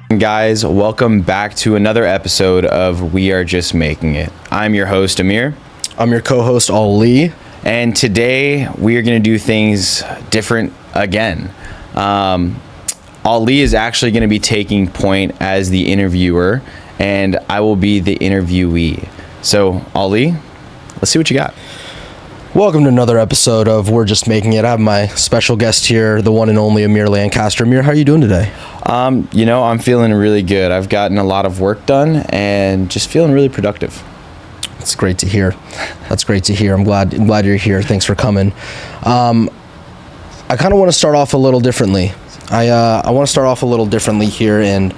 Guys, welcome back to another episode of We Are Just Making It. I'm your host, Amir. I'm your co-host, Ali. And today we are going to do things different again. Ali is actually going to be taking point as the interviewer, and I will be the interviewee. So, Ali, let's see what you got. Welcome to another episode of We're Just Making It. I have my special guest here, the one and only Amir Lancaster. Amir, how are you doing today? I'm feeling really good. I've gotten a lot of work done and just feeling really productive. That's great to hear. I'm glad you're here. Thanks for coming. I kind of want to start off a little differently. I want to start off a little differently here, and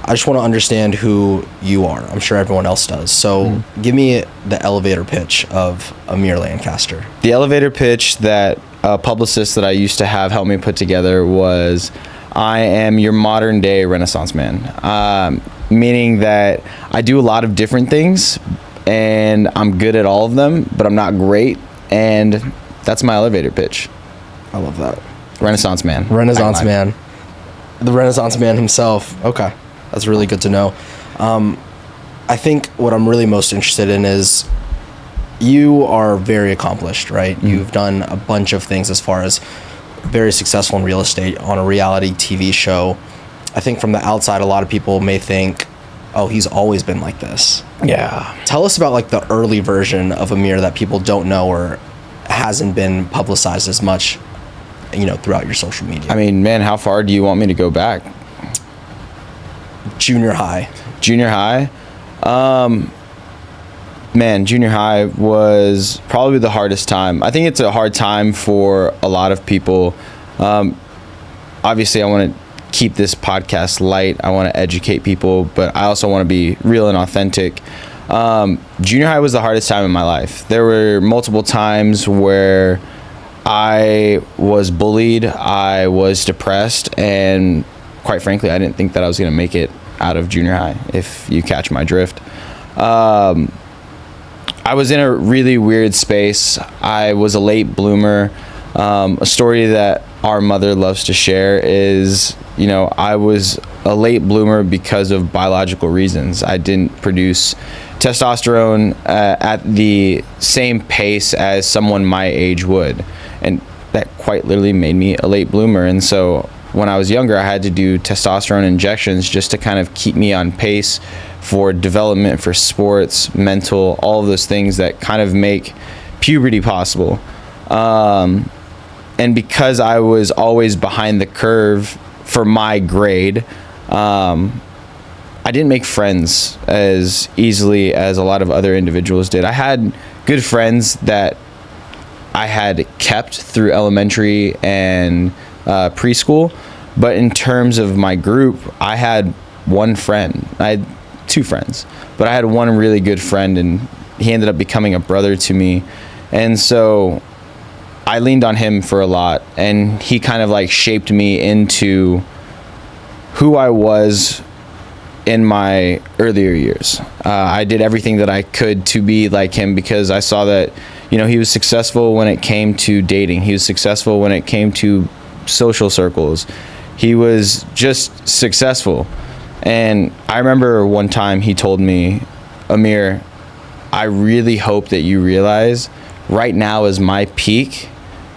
I just want to understand who you are. I'm sure everyone else does. So give me the elevator pitch of Amir Lancaster. The elevator pitch that a publicist that I used to have helped me put together was, I am your modern day Renaissance man. Meaning that I do a lot of different things and I'm good at all of them, but I'm not great. And that's my elevator pitch. I love that. Renaissance man. Renaissance man. The Renaissance man himself. Okay. That's really good to know. I think what I'm really most interested in is you are very accomplished, right? Mm-hmm. You've done a bunch of things as far as very successful in real estate, on a reality TV show. I think from the outside, a lot of people may think, oh, he's always been like this. Yeah. Tell us about like the early version of Amir that people don't know or hasn't been publicized as much, throughout your social media. I mean, man, how far do you want me to go back? Junior high. Junior high was probably the hardest time. I think it's a hard time for a lot of people. Obviously, I want to keep this podcast light. I want to educate people, but I also want to be real and authentic. Junior high was the hardest time in my life. There were multiple times where I was bullied, I was depressed, and quite frankly, I didn't think that I was going to make it out of junior high, if you catch my drift. I was in a really weird space. I was a late bloomer. A story that our mother loves to share is, I was a late bloomer because of biological reasons. I didn't produce testosterone at the same pace as someone my age would. And that quite literally made me a late bloomer. And so when I was younger, I had to do testosterone injections just to kind of keep me on pace for development, for sports, mental, all of those things that kind of make puberty possible. And because I was always behind the curve for my grade, I didn't make friends as easily as a lot of other individuals did. I had good friends that I had kept through elementary and preschool, but in terms of my group, I had one friend. I had two friends, but I had one really good friend, and he ended up becoming a brother to me. And so I leaned on him for a lot, and he kind of like shaped me into who I was in my earlier years. I did everything that I could to be like him because I saw that, he was successful when it came to dating. He was successful when it came to social circles. He was just successful. And I remember one time he told me, Amir, I really hope that you realize right now is my peak,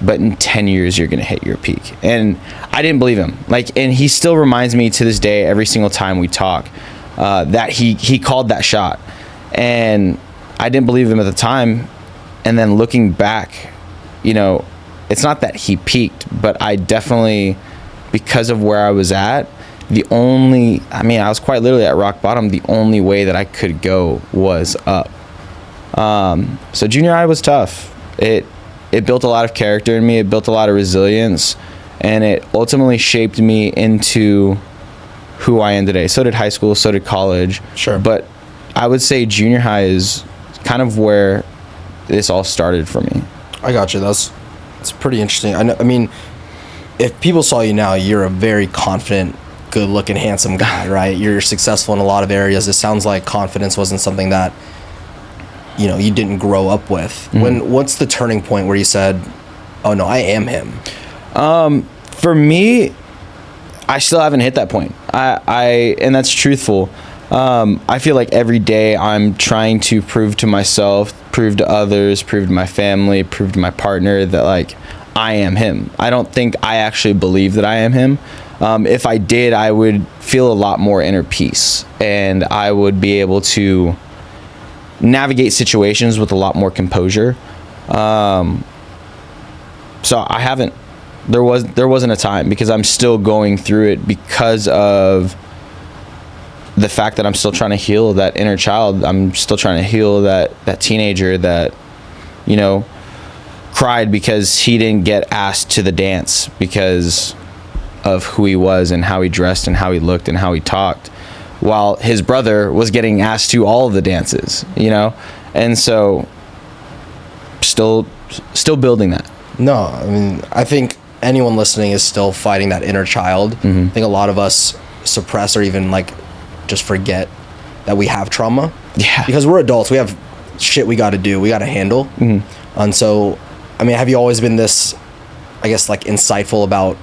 but in 10 years you're going to hit your peak. And I didn't believe him. And he still reminds me to this day, every single time we talk, that he called that shot. And I didn't believe him at the time. And then looking back, it's not that he peaked, but I definitely, because of where I was at, I was quite literally at rock bottom. The only way that I could go was up. So junior high was tough. It built a lot of character in me. It built a lot of resilience, and it ultimately shaped me into who I am today. So did high school, so did college. Sure. But I would say junior high is kind of where this all started for me. I got you. That's pretty interesting. I mean, if people saw you now, you're a very confident, good-looking, handsome guy, right? You're successful in a lot of areas. It sounds like confidence wasn't something that, you didn't grow up with. Mm-hmm. What's the turning point where you said, oh, no, I am him? For me, I still haven't hit that point. And that's truthful. I feel like every day I'm trying to prove to myself, prove to others, prove to my family, prove to my partner that like I am him. I don't think I actually believe that I am him. If I did, I would feel a lot more inner peace, and I would be able to navigate situations with a lot more composure. So I haven't. There wasn't a time, because I'm still going through it because of the fact that I'm still trying to heal that inner child. I'm still trying to heal that teenager that, you know, cried because he didn't get asked to the dance because of who he was and how he dressed and how he looked and how he talked, while his brother was getting asked to all of the dances, you know? And so still building that. No, I mean, I think anyone listening is still fighting that inner child. Mm-hmm. I think a lot of us suppress or even like just forget that we have trauma. Yeah. Because we're adults. We have shit we got to do. We got to handle. Mm-hmm. And so, I mean, have you always been this, I guess, like insightful about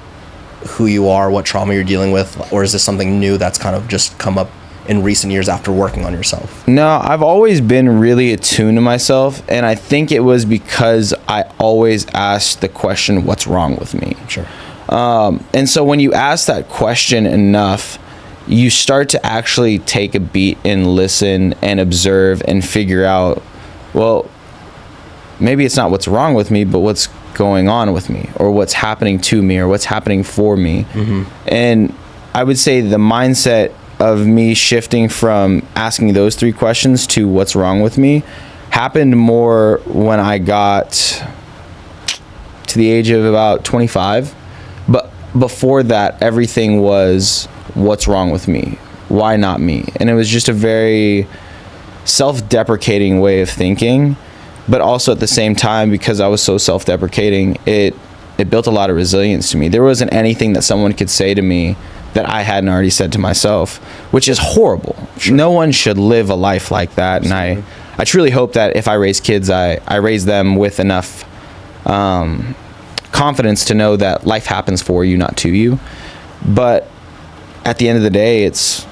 who you are, what trauma you're dealing with? Or is this something new that's kind of just come up in recent years after working on yourself? No, I've always been really attuned to myself, and I think it was because I always asked the question, what's wrong with me? Sure. And so when you ask that question enough, you start to actually take a beat and listen and observe and figure out, well, maybe it's not what's wrong with me, but what's going on with me, or what's happening to me, or what's happening for me. Mm-hmm. And I would say the mindset of me shifting from asking those three questions to what's wrong with me happened more when I got to the age of about 25. But before that, everything was what's wrong with me? Why not me? And it was just a very self-deprecating way of thinking. But also at the same time, because I was so self-deprecating, it built a lot of resilience to me. There wasn't anything that someone could say to me that I hadn't already said to myself, which is horrible. Sure. No one should live a life like that. Absolutely. And I truly hope that if I raise kids, I raise them with enough confidence to know that life happens for you, not to you. But at the end of the day, it's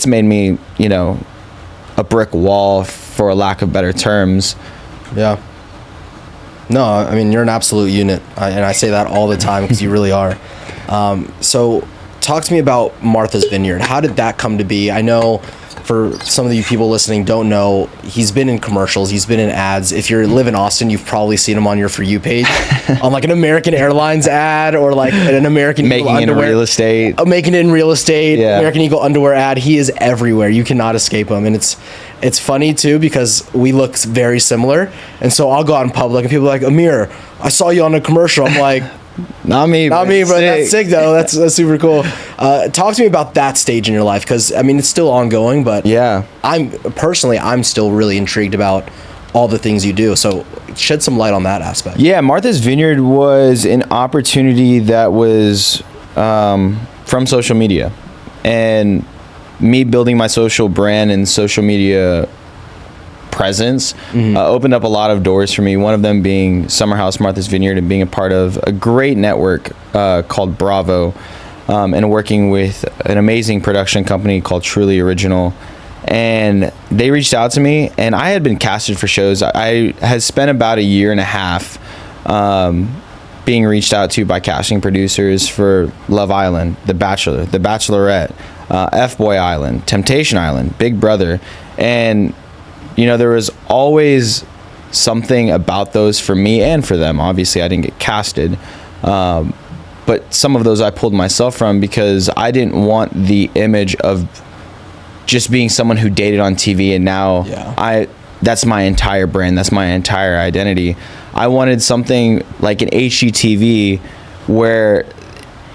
made me, you know, a brick wall, for a lack of better terms. Yeah. No, I mean, you're an absolute unit. And I say that all the time because you really are. So talk to me about Martha's Vineyard. How did that come to be? I know for some of you people listening don't know, he's been in commercials, he's been in ads. If you live in Austin, you've probably seen him on your For You page on like an American Airlines ad, or like an American Making Eagle underwear. In real estate. Making it in real estate, yeah. American Eagle underwear ad. He is everywhere. You cannot escape him. And it's funny too, because we look very similar. And so I'll go out in public and people are like, Amir, I saw you on a commercial. I'm like, Not me, but that's sick though. That's super cool. Talk to me about that stage in your life, because I mean it's still ongoing, but yeah, I'm still really intrigued about all the things you do. So shed some light on that aspect. Yeah, Martha's Vineyard was an opportunity that was from social media, and me building my social brand and social media presence opened up a lot of doors for me. One of them being Summer House Martha's Vineyard, and being a part of a great network called Bravo, and working with an amazing production company called Truly Original. And they reached out to me, and I had been casted for shows. I had spent about a year and a half being reached out to by casting producers for Love Island, The Bachelor, The Bachelorette, F-Boy Island, Temptation Island, Big Brother. And you know, there was always something about those for me and for them. Obviously, I didn't get casted, but some of those I pulled myself from, because I didn't want the image of just being someone who dated on TV and now that's my entire brand, that's my entire identity. I wanted something like an HGTV where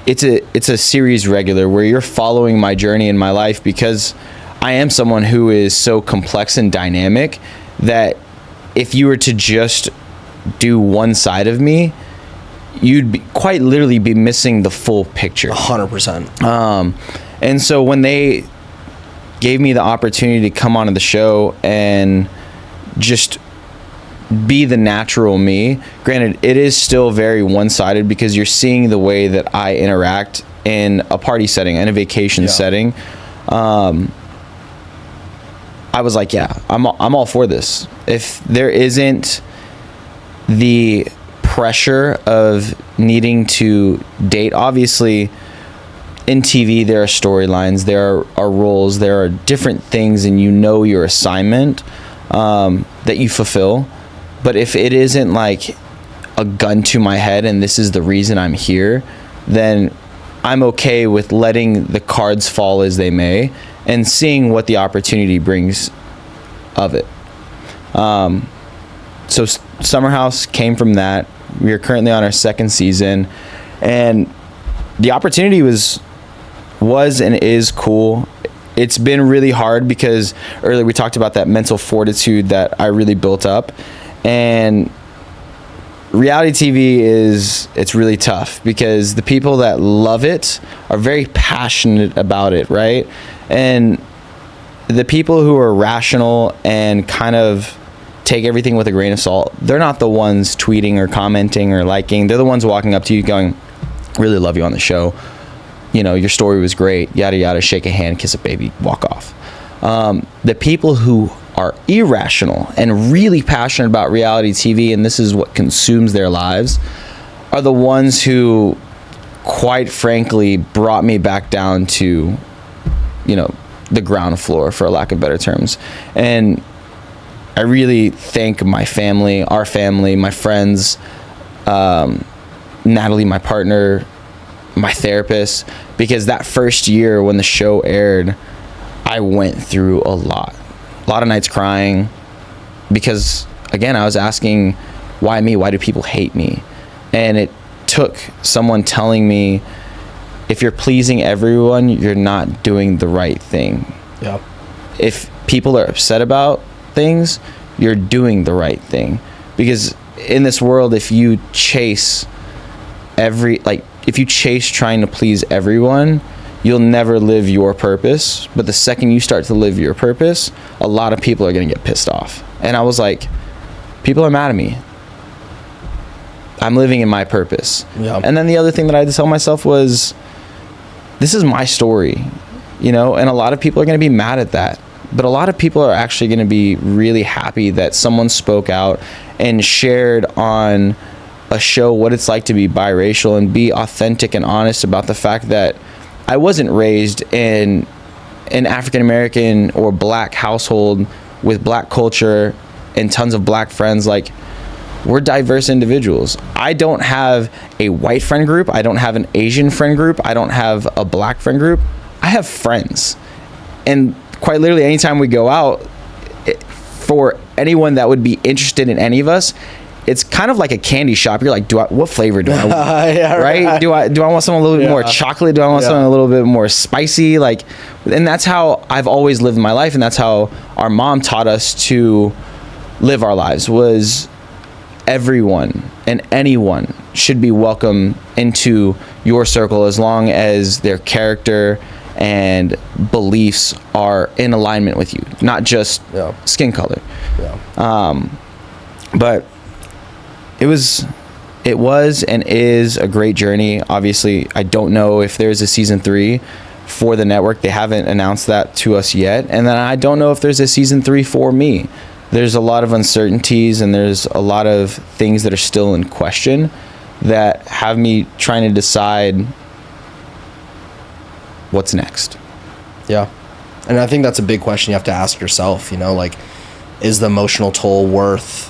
it's a series regular, where you're following my journey in my life, because I am someone who is so complex and dynamic that if you were to just do one side of me, you'd quite literally be missing the full picture. 100%. And so when they gave me the opportunity to come onto the show and just be the natural me, granted, it is still very one-sided, because you're seeing the way that I interact in a party setting, in a vacation setting, I was like, yeah, I'm all for this. If there isn't the pressure of needing to date, obviously in TV there are storylines, there are roles, there are different things, and your assignment that you fulfill. But if it isn't like a gun to my head and this is the reason I'm here, then I'm okay with letting the cards fall as they may and seeing what the opportunity brings of it. So Summer House came from that. We are currently on our second season, and the opportunity was and is cool. It's been really hard because earlier we talked about that mental fortitude that I really built up, and reality TV it's really tough because the people that love it are very passionate about it, right? And the people who are rational and kind of take everything with a grain of salt, they're not the ones tweeting or commenting or liking. They're the ones walking up to you going, really love you on the show. Your story was great, yada, yada, shake a hand, kiss a baby, walk off. The people who are irrational and really passionate about reality TV, and this is what consumes their lives, are the ones who, quite frankly, brought me back down to, the ground floor, for lack of better terms. And I really thank my family, our family, my friends, Natalie, my partner, my therapist, because that first year when the show aired, I went through a lot of nights crying because, again, I was asking, why me? Why do people hate me? And it took someone telling me, if you're pleasing everyone, you're not doing the right thing. Yeah. If people are upset about things, you're doing the right thing. Because in this world, if you chase trying to please everyone, you'll never live your purpose. But the second you start to live your purpose, a lot of people are going to get pissed off. And I was like, people are mad at me. I'm living in my purpose. Yeah. And then the other thing that I had to tell myself was, this is my story, and a lot of people are going to be mad at that. But a lot of people are actually going to be really happy that someone spoke out and shared on a show what it's like to be biracial and be authentic and honest about the fact that I wasn't raised in an African American or black household with black culture and tons of black friends. Like, we're diverse individuals. I don't have a white friend group. I don't have an Asian friend group. I don't have a black friend group. I have friends. And quite literally, anytime we go out, for anyone that would be interested in any of us, it's kind of like a candy shop. You're like, what flavor do I want? Yeah, right? Do I want something a little bit more chocolate? Do I want something a little bit more spicy? And that's how I've always lived my life, and that's how our mom taught us to live our lives, was everyone and anyone should be welcome into your circle as long as their character and beliefs are in alignment with you, not just skin color. But it was and is a great journey. Obviously, I don't know if there's a season 3 for the network. They haven't announced that to us yet. And then I don't know if there's a season 3 for me. There's a lot of uncertainties and there's a lot of things that are still in question that have me trying to decide what's next. Yeah. And I think that's a big question you have to ask yourself, is the emotional toll worth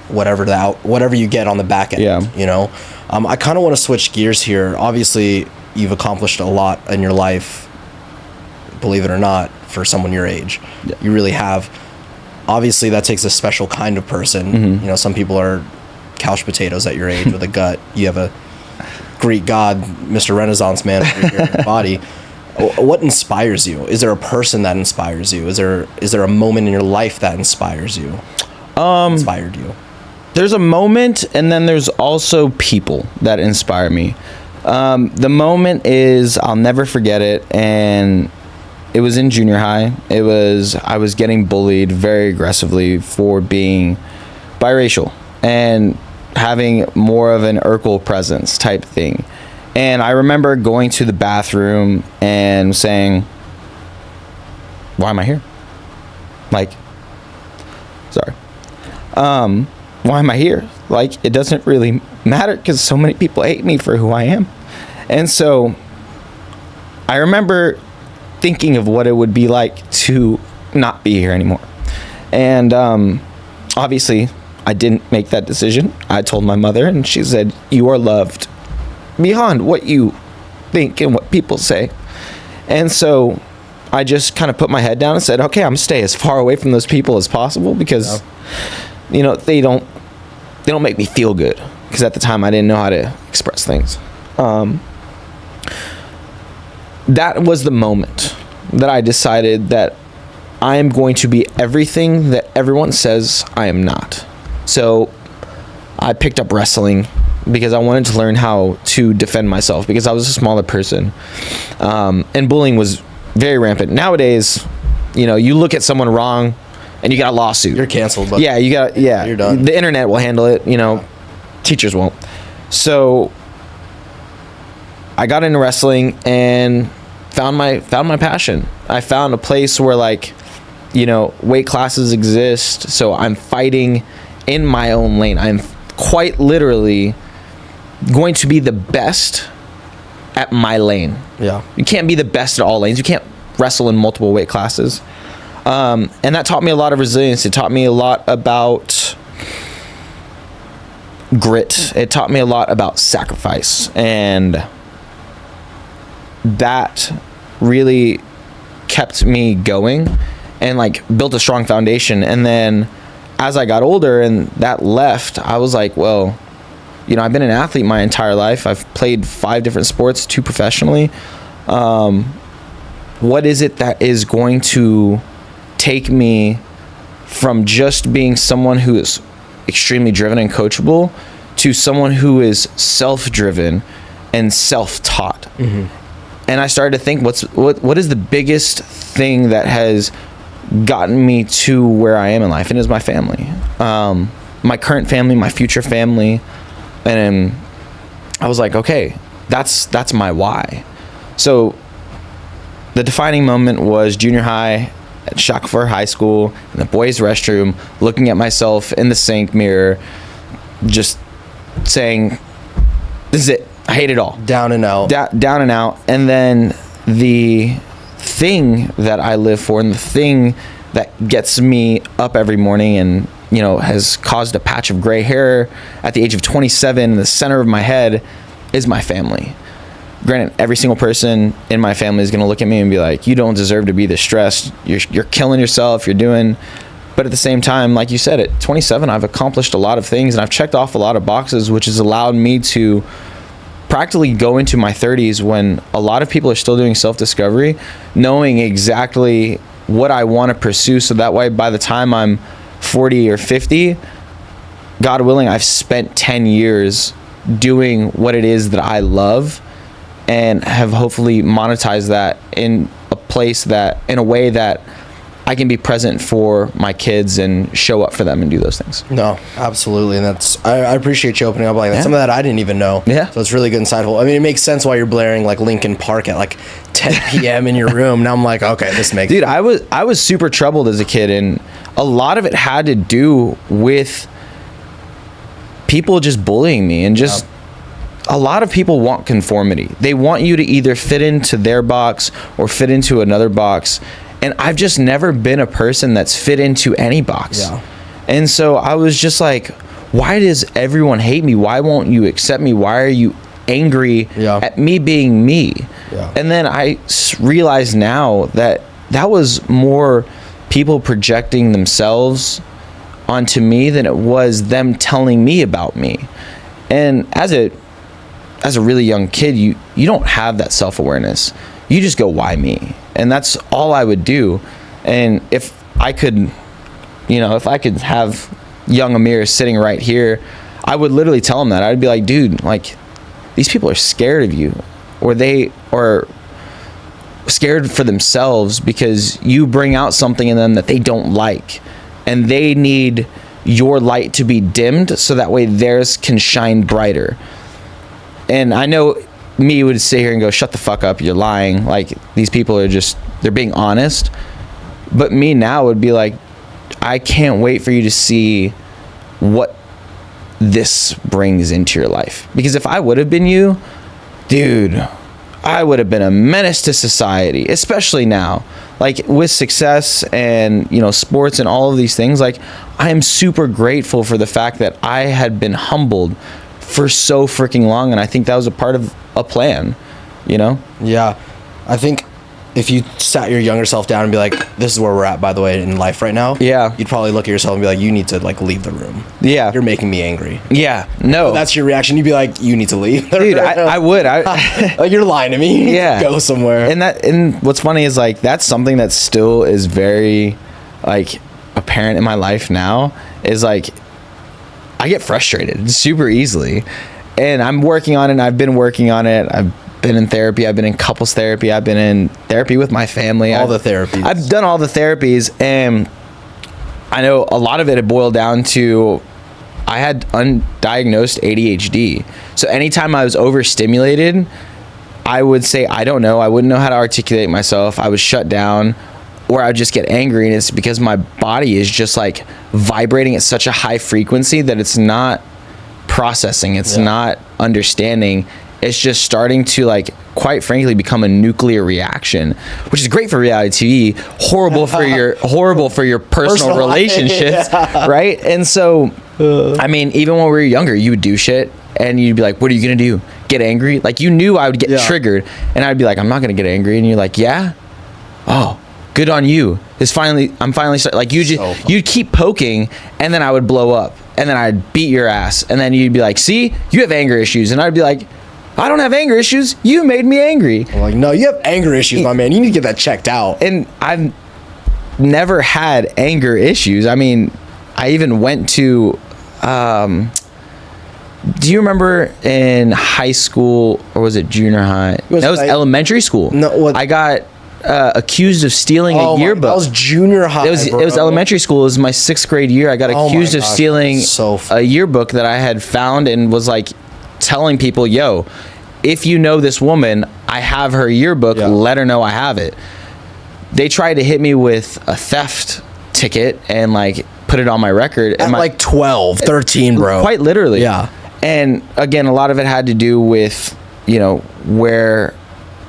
whatever you get on the back end? Yeah. I kind of want to switch gears here. Obviously, you've accomplished a lot in your life, believe it or not, for someone your age. Yeah. You really have. Obviously, that takes a special kind of person. Mm-hmm. Some people are couch potatoes at your age with a gut. You have a Greek god, Mr. Renaissance Man over here in your body. What inspires you? Is there a person that inspires you? Is there a moment in your life that inspires you? Inspired you? There's a moment, and then there's also people that inspire me. The moment is, I'll never forget it, and it was in junior high. I was getting bullied very aggressively for being biracial and having more of an Urkel presence type thing. And I remember going to the bathroom and saying, why am I here? Like, sorry. Why am I here? Like, it doesn't really matter because so many people hate me for who I am. And so I remember thinking of what it would be like to not be here anymore. And obviously, I didn't make that decision. I told my mother, and she said, you are loved beyond what you think and what people say. And so I just kind of put my head down and said, okay, I'm gonna stay as far away from those people as possible because, you know, they don't make me feel good. Because at the time I didn't know how to express things. That was the moment that I decided that I am going to be everything that everyone says I am not. So I picked up wrestling because I wanted to learn how to defend myself because I was a smaller person. And bullying was very rampant. Nowadays, you know, you look at someone wrong and you got a lawsuit. You're canceled. But You're done. The internet will handle it, you know, teachers won't. So I got into wrestling and found my passion. I found a place where, like, you know, weight classes exist. So I'm fighting in my own lane. I'm quite literally going to be the best at my lane. Yeah. You can't be the best at all lanes. You can't wrestle in multiple weight classes. And that taught me a lot of resilience. It taught me a lot about grit. It taught me a lot about sacrifice. And that really kept me going and, like, built a strong foundation. And then as I got older and that left, I was like, well, you know, I've been an athlete my entire life. I've played 5 different sports, 2 professionally. What is it that is going to take me from just being someone who is extremely driven and coachable to someone who is self-driven and self-taught? Mm-hmm. And I started to think, what is the biggest thing that has gotten me to where I am in life? And it's my family, my current family, my future family. And I was like, okay, that's my why. So the defining moment was junior high at Shackelford High School in the boys' restroom, looking at myself in the sink mirror, just saying, this is it. I hate it all. Down and out. Down and out. And then the thing that I live for and the thing that gets me up every morning and, you know, has caused a patch of gray hair at the age of 27 in the center of my head is my family. Granted, every single person in my family is going to look at me and be like, you don't deserve to be this stressed. You're killing yourself. You're doing... But at the same time, like you said, at 27, I've accomplished a lot of things and I've checked off a lot of boxes, which has allowed me to practically go into my 30s when a lot of people are still doing self-discovery, knowing exactly what I want to pursue. So that way, by the time I'm 40 or 50, God willing, I've spent 10 years doing what it is that I love and have hopefully monetized that in a place that, in a way that I can be present for my kids and show up for them and do those things. No, absolutely. And I appreciate you opening up like that. Yeah. Some of that I didn't even know. Yeah. So it's really good, insightful. I mean, it makes sense why you're blaring like Linkin Park at like 10 p.m. in your room. Now I'm like, okay, this makes sense. Dude, I was super troubled as a kid, and a lot of it had to do with people just bullying me and just... Yeah. A lot of people want conformity. They want you to either fit into their box or fit into another box. And I've just never been a person that's fit into any box. Yeah. And so I was just like, why does everyone hate me? Why won't you accept me? Why are you angry at me being me? Yeah. And then I realize now that that was more people projecting themselves onto me than it was them telling me about me. And as a really young kid, you don't have that self-awareness. You just go, why me? And that's all I would do. And if I could have young Amir sitting right here, I would literally tell him that. I'd be like, dude, like, these people are scared of you, or they are scared for themselves because you bring out something in them that they don't like, and they need your light to be dimmed so that way theirs can shine brighter. And I know me would sit here and go, shut the fuck up, you're lying. Like, these people are just, they're being honest. But me now would be like, I can't wait for you to see what this brings into your life. Because if I would have been you, dude, I would have been a menace to society, especially now. Like, with success and, you know, sports and all of these things, like, I am super grateful for the fact that I had been humbled for so freaking long. And I think that was a part of a plan, you know? Yeah. I think if you sat your younger self down and be like, this is where we're at, by the way, in life right now. Yeah. You'd probably look at yourself and be like, you need to, like, leave the room. Yeah. You're making me angry. Yeah. No. That's your reaction. You'd be like, you need to leave. Dude, I would. Like, you're lying to me. Yeah. Go somewhere. And what's funny is, like, that's something that still is very, like, apparent in my life now, is, like, I get frustrated super easily. And I'm working on it, and I've been working on it. I've been in therapy. I've been in couples therapy. I've been in therapy with my family. All the therapies. I've done all the therapies, and I know a lot of it had boiled down to I had undiagnosed ADHD. So anytime I was overstimulated, I would say, I don't know. I wouldn't know how to articulate myself. I would shut down, or I would just get angry. And it's because my body is just like vibrating at such a high frequency that it's not processing. It's not understanding. It's just starting to, like, quite frankly, become a nuclear reaction, which is great for reality TV, horrible for your personal relationships, right? And so, I mean, even when we were younger, you would do shit, and you'd be like, "What are you gonna do? Get angry?" Like, you knew I would get triggered, and I'd be like, "I'm not gonna get angry," and you're like, "Yeah, oh, good on you." I'm finally like, you'd keep poking, and then I would blow up, and then I'd beat your ass, and then you'd be like, "See, you have anger issues," and I'd be like, I don't have anger issues. You made me angry. I'm like, no, you have anger issues, my man. You need to get that checked out. And I've never had anger issues. I mean, I even went to, do you remember in high school, or was it junior high? That was elementary school. No, what? I got accused of stealing a yearbook. That was junior high. It was elementary school. It was my 6th grade year. I got accused of stealing a yearbook that I had found, and was like telling people, yo, if you know this woman, I have her yearbook, let her know I have it. They tried to hit me with a theft ticket and, like, put it on my record. At like 12, 13, bro. Quite literally. Yeah. And again, a lot of it had to do with, you know, where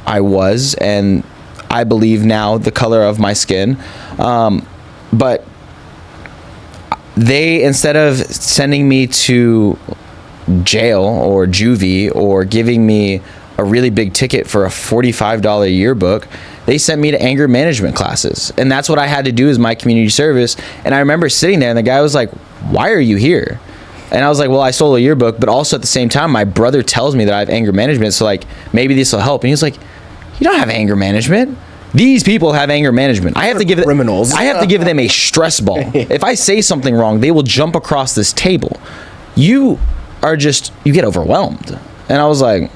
I was, and I believe now the color of my skin. But they, instead of sending me to jail or juvie or giving me a really big ticket for a $45 yearbook, they sent me to anger management classes. And that's what I had to do as my community service. And I remember sitting there, and the guy was like, "Why are you here?" And I was like, "Well, I stole a yearbook, but also at the same time, my brother tells me that I have anger management, so, like, maybe this will help." And he was like, "You don't have anger management. These people have anger management. I have to give criminals. I have to give them a stress ball. If I say something wrong, they will jump across this table. You get overwhelmed." And I was like,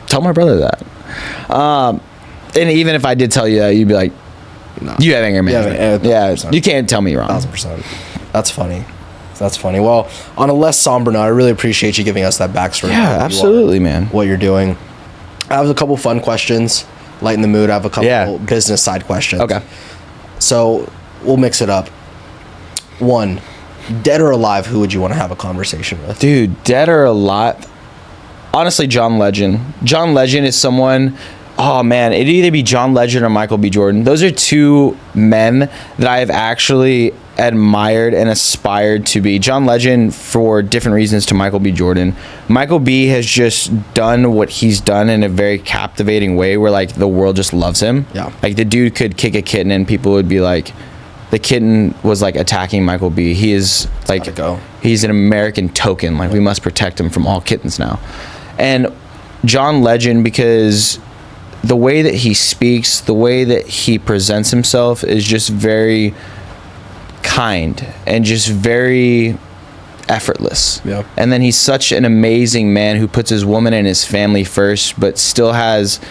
tell my brother that. And even if I did tell you that, you'd be like, no, you have anger management. Yeah, you can't tell me wrong. 1,000%. That's funny. That's funny. Well, on a less somber note, I really appreciate you giving us that backstory. Yeah, absolutely, man. What you're doing. I have a couple fun questions. Lighten the mood. I have a couple business side questions. Okay. So we'll mix it up. 1, dead or alive, who would you want to have a conversation with? Dude, dead or alive? Honestly, John Legend. John Legend is someone, oh man, it'd either be John Legend or Michael B. Jordan. Those are two men that I have actually admired and aspired to be. John Legend for different reasons to Michael B. Jordan. Michael B. has just done what he's done in a very captivating way where, like, the world just loves him. Yeah. Like, the dude could kick a kitten and people would be like, the kitten was, like, attacking Michael B. He is, like, he's an American token. Like, we must protect him from all kittens now. And John Legend, because the way that he speaks, the way that he presents himself is just very kind and just very effortless. Yeah. And then he's such an amazing man who puts his woman and his family first, but still has,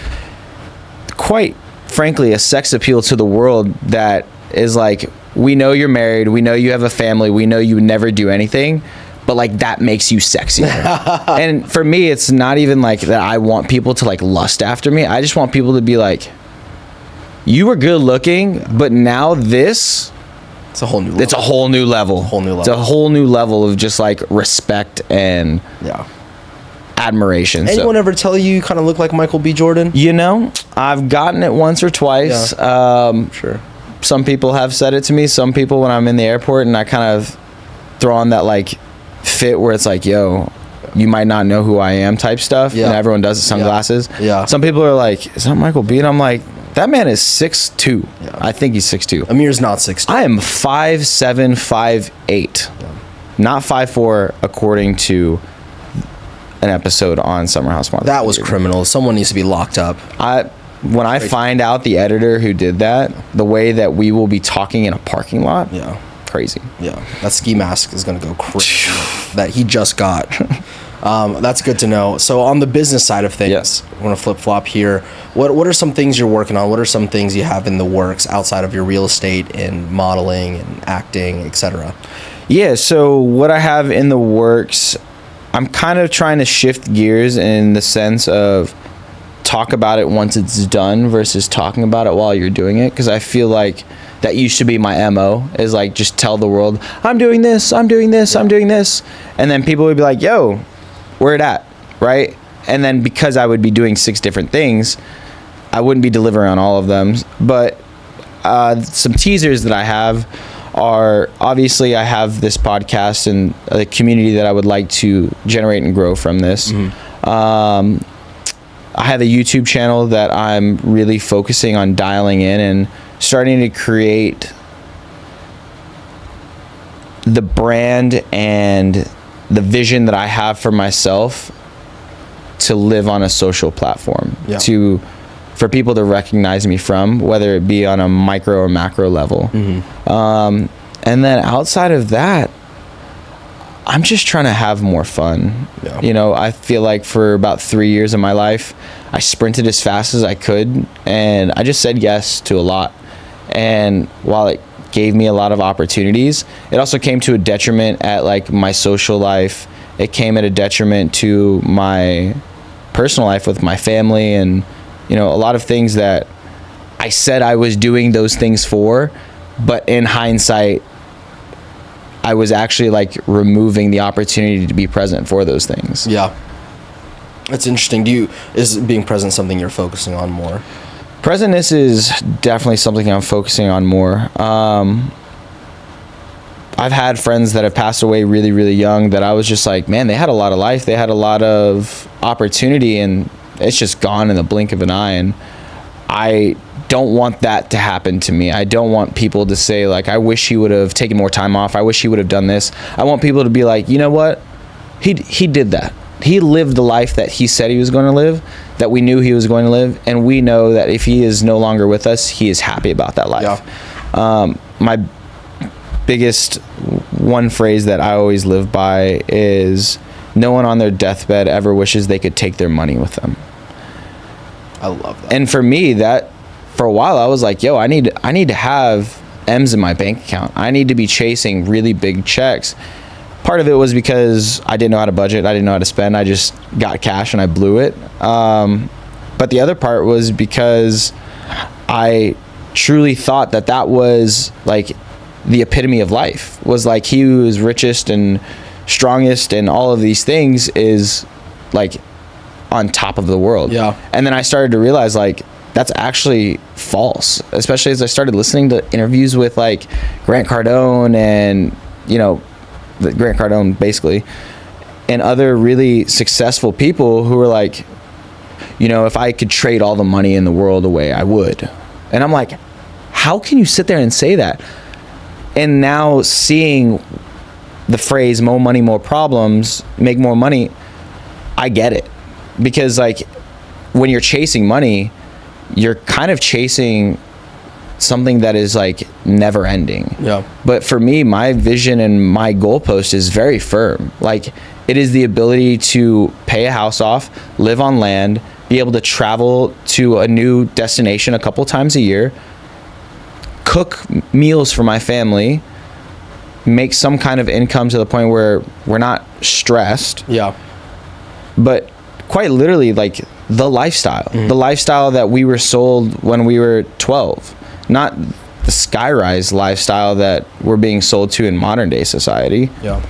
quite frankly, a sex appeal to the world that is like, we know you're married, we know you have a family, we know you would never do anything, but like that makes you sexier. And for me, it's not even like that I want people to like lust after me. I just want people to be like, you were good looking, but now this, it's a whole new level. It's a whole new level. It's a whole new level of just like respect and admiration. Anyone ever tell you kind of look like Michael B. Jordan? You know, I've gotten it once or twice. Sure. Some people have said it to me. Some people when I'm in the airport and I kind of throw on that like fit where it's like, yo, you might not know who I am type stuff. And everyone does the sunglasses. Some people are like, is that Michael B? And I'm like, that man is 6'2". I think he's 6'2". Amir's not 6'2". I am 5'7", 5'8". Not 5'4", according to an episode on Summer House Month. That was criminal. Someone needs to be locked up. When I find out the editor who did that, the way that we will be talking in a parking lot, crazy. Yeah, that ski mask is going to go crazy that he just got. That's good to know. So on the business side of things, I want to flip-flop here. What are some things you're working on? What are some things you have in the works outside of your real estate and modeling and acting, etc.? Yeah, so what I have in the works, I'm kind of trying to shift gears in the sense of talk about it once it's done versus talking about it while you're doing it, because I feel like that used to be my MO, is like just tell the world, I'm doing this, I'm doing this, I'm doing this. And then people would be like, yo, where it at, right? And then because I would be doing 6 different things, I wouldn't be delivering on all of them. But some teasers that I have are, obviously I have this podcast and the community that I would like to generate and grow from this. I have a YouTube channel that I'm really focusing on dialing in and starting to create the brand and the vision that I have for myself to live on a social platform, for people to recognize me from, whether it be on a micro or macro level. And then outside of that, I'm just trying to have more fun. You know, I feel like for about 3 years of my life, I sprinted as fast as I could, and I just said yes to a lot. And while it gave me a lot of opportunities, it also came to a detriment at like my social life. It came at a detriment to my personal life with my family, and you know, a lot of things that I said I was doing those things for, but in hindsight, I was actually like removing the opportunity to be present for those things. Yeah. That's interesting. Is being present something you're focusing on more? Presentness is definitely something I'm focusing on more. I've had friends that have passed away really, really young that I was just like, man, they had a lot of life. They had a lot of opportunity, and it's just gone in the blink of an eye. And I don't want that to happen to me. I don't want people to say like, I wish he would have taken more time off. I wish he would have done this. I want people to be like, you know what? He did that. He lived the life that he said he was going to live, that we knew he was going to live. And we know that if he is no longer with us, he is happy about that life. Yeah. My biggest one phrase that I always live by is, no one on their deathbed ever wishes they could take their money with them. I love that. And for me, that for a while I was like, yo, I need to have M's in my bank account. I need to be chasing really big checks. Part of it was because I didn't know how to budget. I didn't know how to spend. I just got cash and I blew it. But the other part was because I truly thought that was like the epitome of life, was like he who is richest and strongest and all of these things is like on top of the world. Yeah. And then I started to realize like that's actually false, especially as I started listening to interviews with like Grant Cardone and, you know, Grant Cardone basically, and other really successful people who were like, you know, if I could trade all the money in the world away, I would. And I'm like, how can you sit there and say that? And now seeing the phrase more money, more problems, make more money, I get it. Because like when you're chasing money, you're kind of chasing something that is like never ending. Yeah. But for me, my vision and my goalpost is very firm. Like it is the ability to pay a house off, live on land, be able to travel to a new destination a couple times a year, cook meals for my family, make some kind of income to the point where we're not stressed. Yeah. But quite literally, like the lifestyle that we were sold when we were 12, not the skyrise lifestyle that we're being sold to in modern day society. Yeah.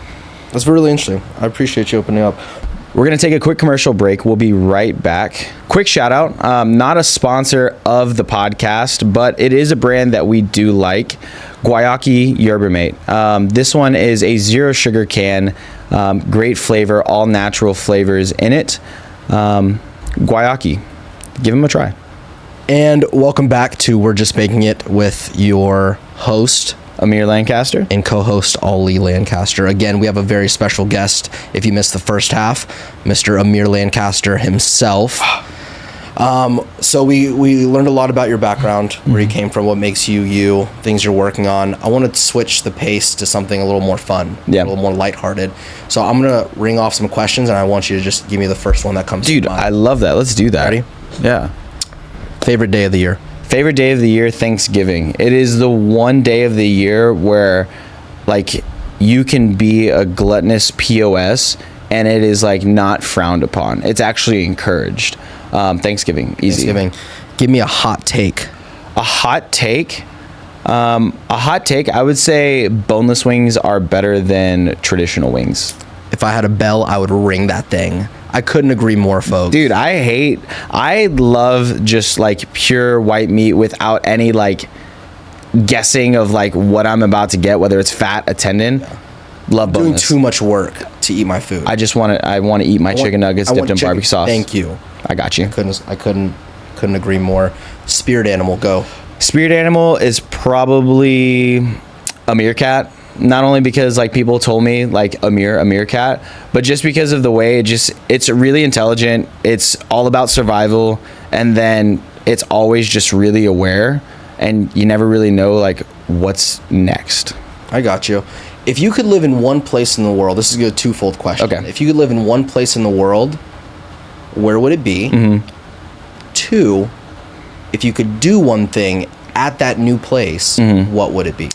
That's really interesting. I appreciate you opening up. We're going to take a quick commercial break. We'll be right back. Quick shout out, not a sponsor of the podcast, but it is a brand that we do like, Guayaki Yerba Mate. This one is a 0 sugar can, great flavor, all natural flavors in it. Guayaki, give them a try. And welcome back to We're Just Making It with your host, Amir Lancaster, and co-host Ollie Lancaster. Again, we have a very special guest. If you missed the first half, Mr. Amir Lancaster himself. So we learned a lot about your background, where you came from, what makes you you, things you're working on. I want to switch the pace to something a little more fun, a little more lighthearted. So I'm going to ring off some questions, and I want you to just give me the first one that comes to mind. Dude, I love that. Let's do that. Ready? Yeah. Favorite day of the year? Favorite day of the year, Thanksgiving. It is the one day of the year where, like, you can be a gluttonous POS and it is, like, not frowned upon. It's actually encouraged. Thanksgiving, easy. Thanksgiving. Give me a hot take. A hot take? I would say boneless wings are better than traditional wings. If I had a bell, I would ring that thing. I couldn't agree more, folks. Dude, I love just like pure white meat without any like guessing of like what I'm about to get, whether it's fat, a tendon. Yeah. Love boneless. Doing too much work to eat my food. I want to eat my chicken nuggets dipped in barbecue sauce. Thank you. I got you. I couldn't agree more. Spirit animal, go. Spirit animal is probably a meerkat. Not only because like people told me like a meerkat, but just because of the way it's really intelligent. It's all about survival, and then it's always just really aware, and you never really know like what's next. I got you. If you could live in one place in the world, this is a twofold question. Okay. If you could live in one place in the world, where would it be? Mm-hmm. 2, if you could do one thing at that new place, what would it be?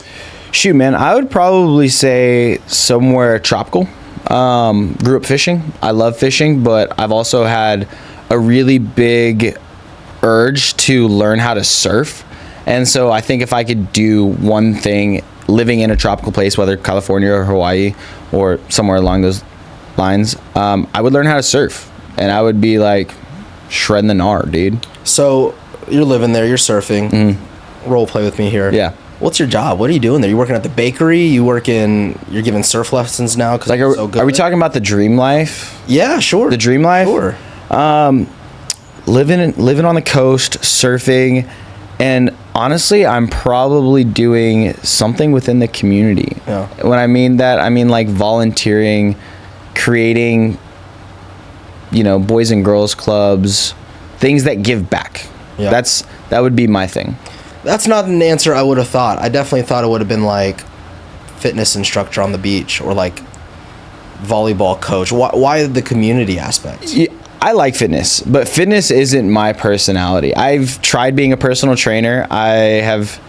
Shoot, man, I would probably say somewhere tropical. Grew up fishing. I love fishing, but I've also had a really big urge to learn how to surf. And so I think if I could do one thing living in a tropical place, whether California or Hawaii or somewhere along those lines, I would learn how to surf. And I would be like shredding the gnar, dude. So you're living there, you're surfing. Role play with me here. Yeah. What's your job? What are you doing there? You working at the bakery? You're giving surf lessons now? Like, are we talking about the dream life? Yeah, sure. The dream life? Sure. Living on the coast, surfing, and honestly, I'm probably doing something within the community. Yeah. When I mean that, I mean like volunteering, creating, boys and girls clubs, things that give back. Yeah. That would be my thing. That's not an answer I would have thought. I definitely thought it would have been like fitness instructor on the beach or like volleyball coach. Why the community aspect? Yeah, I like fitness, but fitness isn't my personality. I've tried being a personal trainer. I have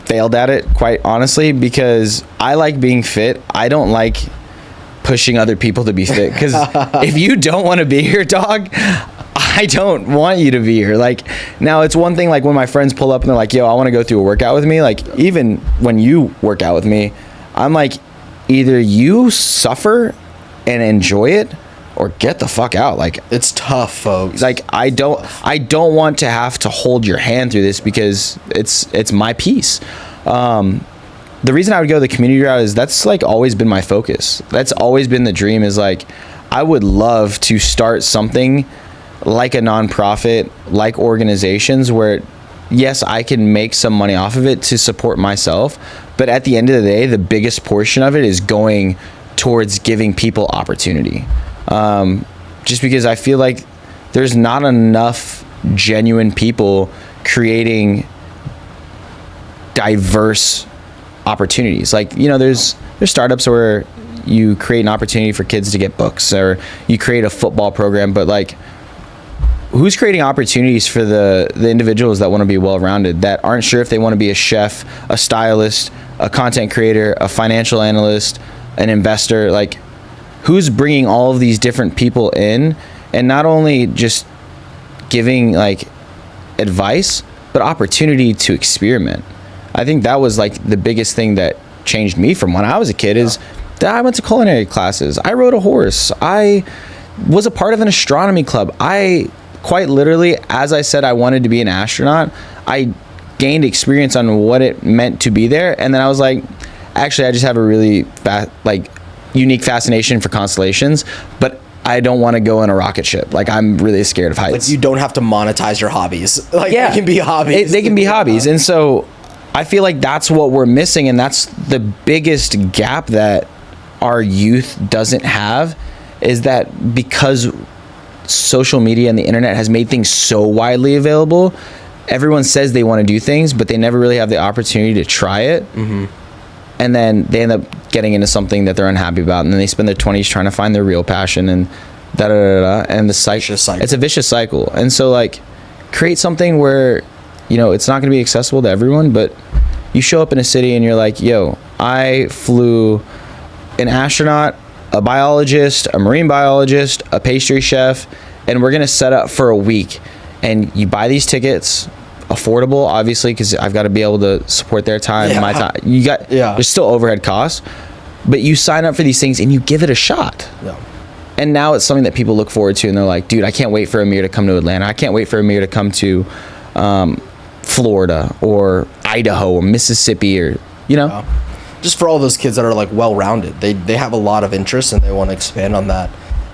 failed at it, quite honestly, because I like being fit. I don't like pushing other people to be fit, because if you don't want to be here, dog, I don't want you to be here. Like, now it's one thing, like when my friends pull up and they're like, yo, I want to go through a workout with me. Like, even when you work out with me, I'm like, either you suffer and enjoy it or get the fuck out. Like, it's tough, folks. Like, I don't want to have to hold your hand through this, because it's my piece. The reason I would go the community route is that's like always been my focus. That's always been the dream, is like, I would love to start something like a nonprofit, like organizations where, yes, I can make some money off of it to support myself, but at the end of the day, the biggest portion of it is going towards giving people opportunity. Just because I feel like there's not enough genuine people creating diverse opportunities. Like, there's startups where you create an opportunity for kids to get books, or you create a football program, but like, who's creating opportunities for the individuals that want to be well-rounded, that aren't sure if they want to be a chef, a stylist, a content creator, a financial analyst, an investor? Like, who's bringing all of these different people in, and not only just giving like advice, but opportunity to experiment? I think that was like the biggest thing that changed me from when I was a kid, is that I went to culinary classes. I rode a horse. I was a part of an astronomy club. I quite literally, as I said I wanted to be an astronaut, I gained experience on what it meant to be there. And then I was like, actually, I just have a really unique fascination for constellations, but I don't want to go in a rocket ship. Like, I'm really scared of heights. Like, you don't have to monetize your hobbies. Like, yeah, they can be hobbies. They can be hobbies. And so I feel like that's what we're missing. And that's the biggest gap that our youth doesn't have, is that because social media and the internet has made things so widely available, everyone says they want to do things, but they never really have the opportunity to try it. Mm-hmm. And then they end up getting into something that they're unhappy about, and then they spend their 20s trying to find their real passion, and and the cycle. It's a vicious cycle. And so, like, create something where, you know, it's not going to be accessible to everyone, but you show up in a city and you're like, yo, I flew an astronaut, a biologist, a marine biologist, a pastry chef, and we're going to set up for a week. And you buy these tickets, affordable, obviously, because I've got to be able to support their time, my time. There's still overhead costs, but you sign up for these things and you give it a shot. Yeah. And now it's something that people look forward to, and they're like, dude, I can't wait for Amir to come to Atlanta. I can't wait for Amir to come to Florida or Idaho or Mississippi, or, you know. Yeah. Just for all those kids that are like well-rounded, they have a lot of interest and they want to expand on that.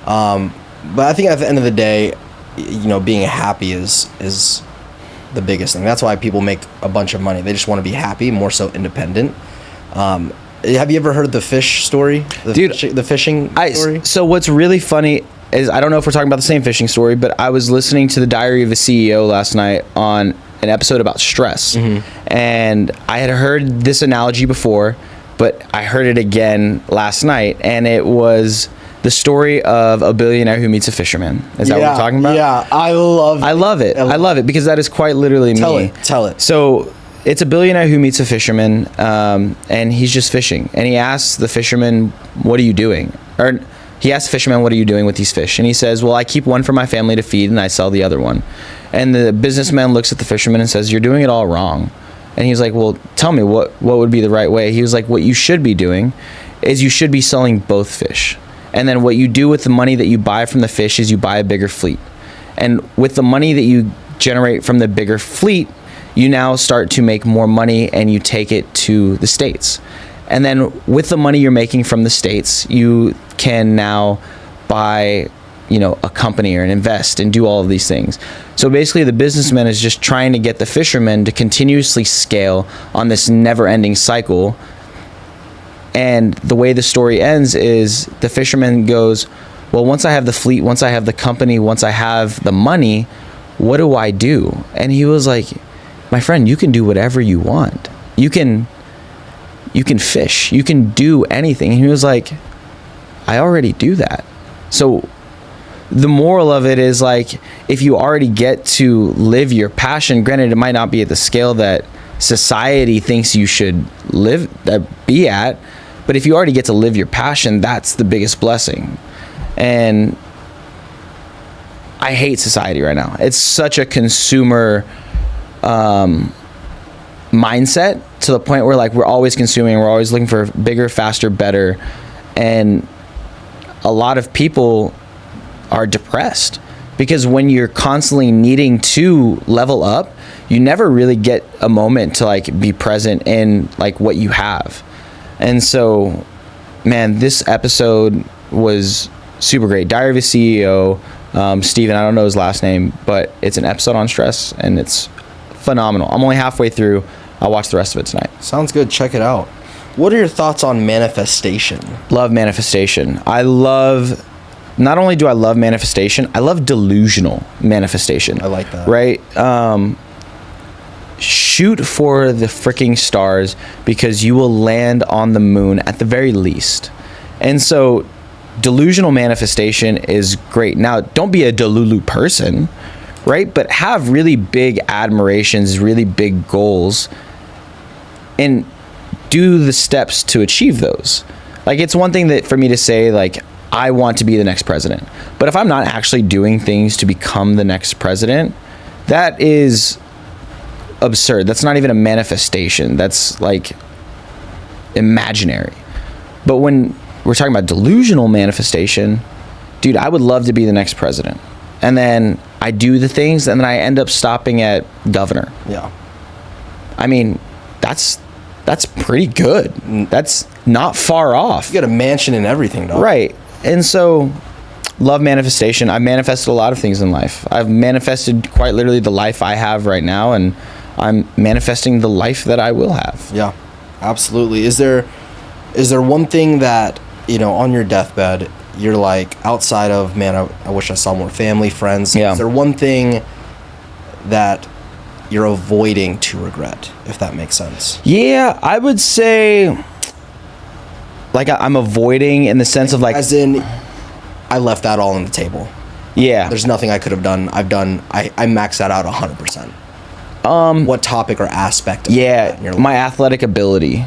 But I think at the end of the day, you know, being happy is the biggest thing. That's why people make a bunch of money. They just want to be happy, more so independent. Have you ever heard the fish story? The fishing story? So what's really funny is, I don't know if we're talking about the same fishing story, but I was listening to the Diary of a CEO last night on an episode about stress. Mm-hmm. And I had heard this analogy before, but I heard it again last night, and it was the story of a billionaire who meets a fisherman. Is that what we're talking about? Yeah, I love it. I love it because that is quite literally me. Tell it. So it's a billionaire who meets a fisherman, and he's just fishing. And he asks the fisherman, what are you doing? Or he asks the fisherman, what are you doing with these fish? And he says, well, I keep one for my family to feed, and I sell the other one. And the businessman looks at the fisherman and says, you're doing it all wrong. And he's like, well, tell me what would be the right way? He was like, what you should be doing is you should be selling both fish. And then what you do with the money that you buy from the fish is you buy a bigger fleet. And with the money that you generate from the bigger fleet, you now start to make more money and you take it to the States. And then with the money you're making from the States, you can now buy, you know, a company or invest and do all of these things. So basically the businessman is just trying to get the fisherman to continuously scale on this never-ending cycle. And the way the story ends is the fisherman goes, well, once I have the fleet, once I have the company, once I have the money, what do I do? And he was like, my friend, you can do whatever you want. You can fish, you can do anything. And he was like, I already do that. So the moral of it is, like, if you already get to live your passion, granted, it might not be at the scale that society thinks you should be at, but if you already get to live your passion, that's the biggest blessing. And I hate society right now. It's such a consumer mindset, to the point where, like, we're always consuming, we're always looking for bigger, faster, better. And a lot of people are depressed because when you're constantly needing to level up, you never really get a moment to, like, be present in, like, what you have. And so, man, this episode was super great. Diary of a CEO, Steven, I don't know his last name, but it's an episode on stress, and it's phenomenal. I'm only halfway through. I'll watch the rest of it tonight. Sounds good. Check it out. What are your thoughts on manifestation? Love manifestation. Not only do I love manifestation, I love delusional manifestation. I like that. Right? Shoot for the freaking stars, because you will land on the moon at the very least. And so delusional manifestation is great. Now, don't be a delulu person, right? But have really big admirations, really big goals, and do the steps to achieve those. Like, it's one thing that for me to say, like, I want to be the next president. But if I'm not actually doing things to become the next president, that is absurd. That's not even a manifestation. That's like imaginary. But when we're talking about delusional manifestation, dude, I would love to be the next president. And then I do the things and then I end up stopping at governor. Yeah. I mean, that's pretty good. That's not far off. You got a mansion and everything, dog. Right. And so, love manifestation. I've manifested a lot of things in life. I've manifested quite literally the life I have right now, and I'm manifesting the life that I will have. Yeah, absolutely. Is there one thing that, you know, on your deathbed, you're like, outside of, man, I wish I saw more family, friends. Yeah. Is there one thing that you're avoiding to regret, if that makes sense? Yeah, I would say, like, I'm avoiding in the sense of, like, as in, I left that all on the table. Yeah. There's nothing I could have done. I maxed that out 100%. What topic or aspect of that in your life? My athletic ability.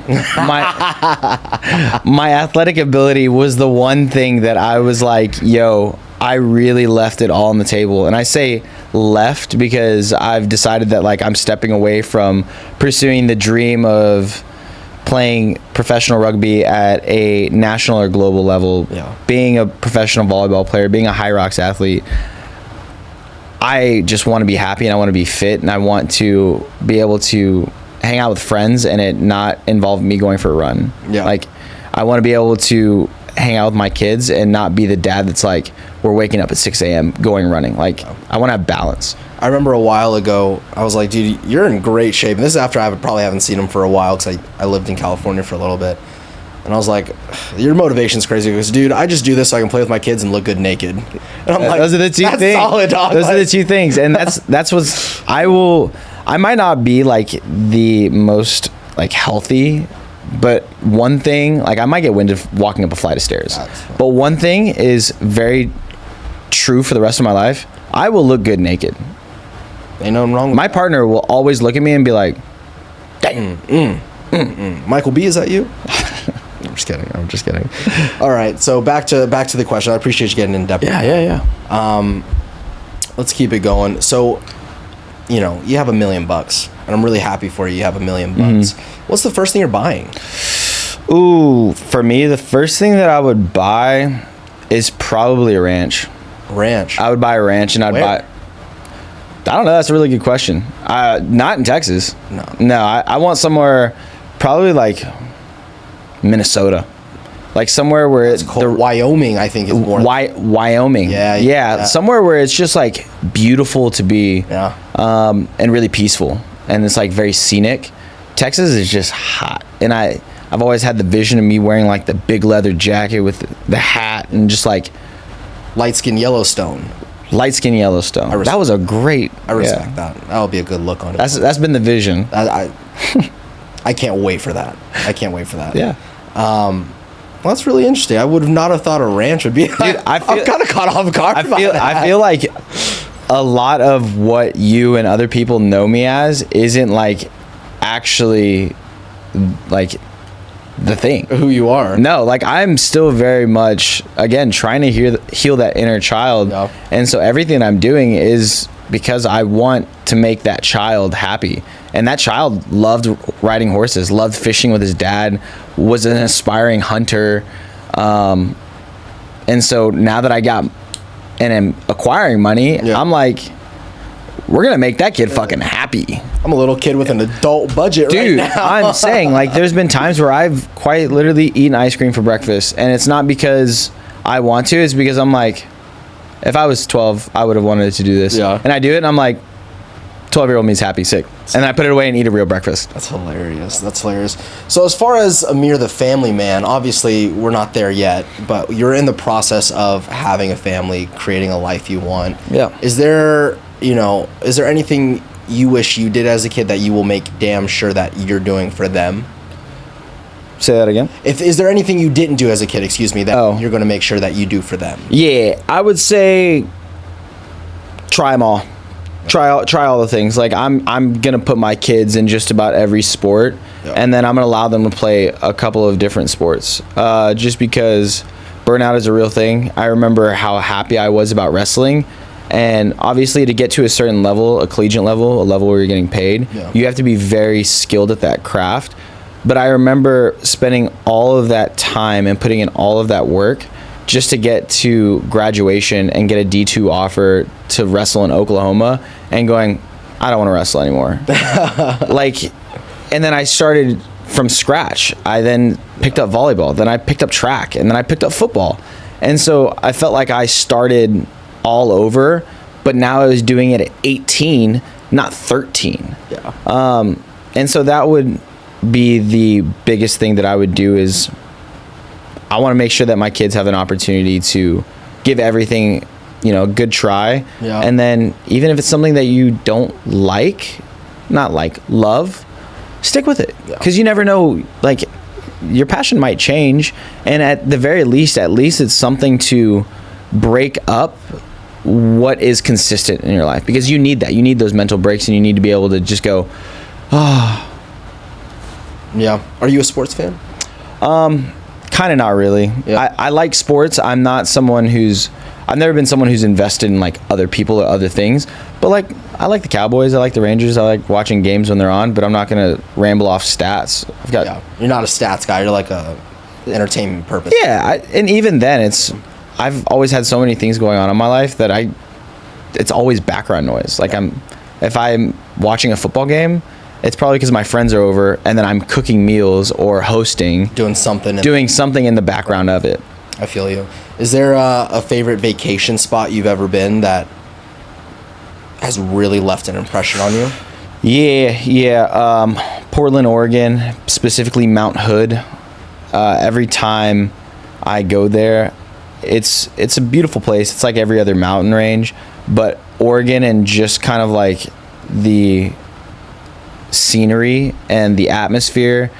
My athletic ability was the one thing that I was like, yo, I really left it all on the table. And I say left because I've decided that, like, I'm stepping away from pursuing the dream of playing professional rugby at a national or global level, being a professional volleyball player, being a high rocks athlete. I just want to be happy and I want to be fit and I want to be able to hang out with friends and it not involve me going for a run. Yeah. Like, I want to be able to hang out with my kids and not be the dad that's like, we're waking up at 6 a.m. going running. Like, I want to have balance. I remember a while ago, I was like, dude, you're in great shape. And this is after I probably haven't seen him for a while because I lived in California for a little bit. And I was like, your motivation's crazy. Because, dude, I just do this so I can play with my kids and look good naked. And I'm like, those are the two that's things. Solid, dog. Those are the two things. And that's what's, I might not be like the most like healthy, but one thing, like, I might get winded walking up a flight of stairs. But one thing is very true for the rest of my life. I will look good naked. Ain't nothing wrong with my partner will always look at me and be like, dang. Michael B, is that you? I'm just kidding. All right, so back to the question. I appreciate you getting in depth. Yeah. Let's keep it going. So, you know, you have $1 million, and I'm really happy for you. You have $1 million. What's the first thing you're buying? Ooh, for me, the first thing that I would buy is probably a ranch. I would buy a ranch, and I'd buy. I don't know. That's a really good question. Not in Texas. No. I want somewhere, probably like Minnesota, like somewhere where it's called Wyoming. I think is more. Wyoming. Yeah. Somewhere where it's just like beautiful to be. Yeah. And really peaceful, and it's like very scenic. Texas is just hot, and I've always had the vision of me wearing like the big leather jacket with the hat and just like light skin Yellowstone. That was a great. I respect that. That'll be a good look on it. That's been the vision. I can't wait for that. Yeah. Well, that's really interesting. I would not have thought a ranch would be. Dude, I'm kind of caught off guard. I feel like a lot of what you and other people know me as isn't like actually like the thing who you are. No, like, I'm still very much, again, trying to heal that inner child. And so everything I'm doing is because I want to make that child happy. And that child loved riding horses, loved fishing with his dad, was an aspiring hunter. And so now that I got and am acquiring money, I'm like, we're going to make that kid fucking happy. I'm a little kid with an adult budget right now. Dude, I'm saying, like, there's been times where I've quite literally eaten ice cream for breakfast. And it's not because I want to. It's because I'm like, if I was 12, I would have wanted to do this. Yeah. And I do it, and I'm like, 12-year-old me's happy, sick. And I put it away and eat a real breakfast. That's hilarious. So as far as Amir the family man, obviously we're not there yet, but you're in the process of having a family, creating a life you want. Yeah. Is there anything you wish you did as a kid that you will make damn sure that you're doing for them? Say that again? Is there anything you didn't do as a kid, that you're going to make sure that you do for them? Yeah, I would say try them all. try all the things. Like I'm gonna put my kids in just about every sport, and then I'm gonna allow them to play a couple of different sports, just because burnout is a real thing. I remember how happy I was about wrestling, and obviously to get to a certain level, a collegiate level, a level where you're getting paid, you have to be very skilled at that craft. But I remember spending all of that time and putting in all of that work just to get to graduation and get a D2 offer to wrestle in Oklahoma, and going, I don't want to wrestle anymore. And then I started from scratch. I then picked up volleyball, then I picked up track, and then I picked up football. And so I felt like I started all over, but now I was doing it at 18, not 13. And so that would be the biggest thing that I would do, is I want to make sure that my kids have an opportunity to give everything, a good try. And then even if it's something that you don't love, stick with it. Because you never know, like, your passion might change. And at the very least, it's something to break up what is consistent in your life. Because you need that. You need those mental breaks, and you need to be able to just go, Yeah. Are you a sports fan? Kind of not really. I like sports. I'm not someone I've never been someone who's invested in like other people or other things. But like, I like the Cowboys. I like the Rangers. I like watching games when they're on. But I'm not gonna ramble off stats. You're not a stats guy. You're like a entertainment purpose. Yeah, and even then, I've always had so many things going on in my life that it's always background noise. Like if I'm watching a football game, it's probably because my friends are over, and then I'm cooking meals or hosting, doing something in the background of it. I feel you. Is there a favorite vacation spot you've ever been that has really left an impression on you? Yeah. Portland, Oregon, specifically Mount Hood. Every time I go there, it's a beautiful place. It's like every other mountain range, but Oregon, and just kind of like the scenery and the atmosphere,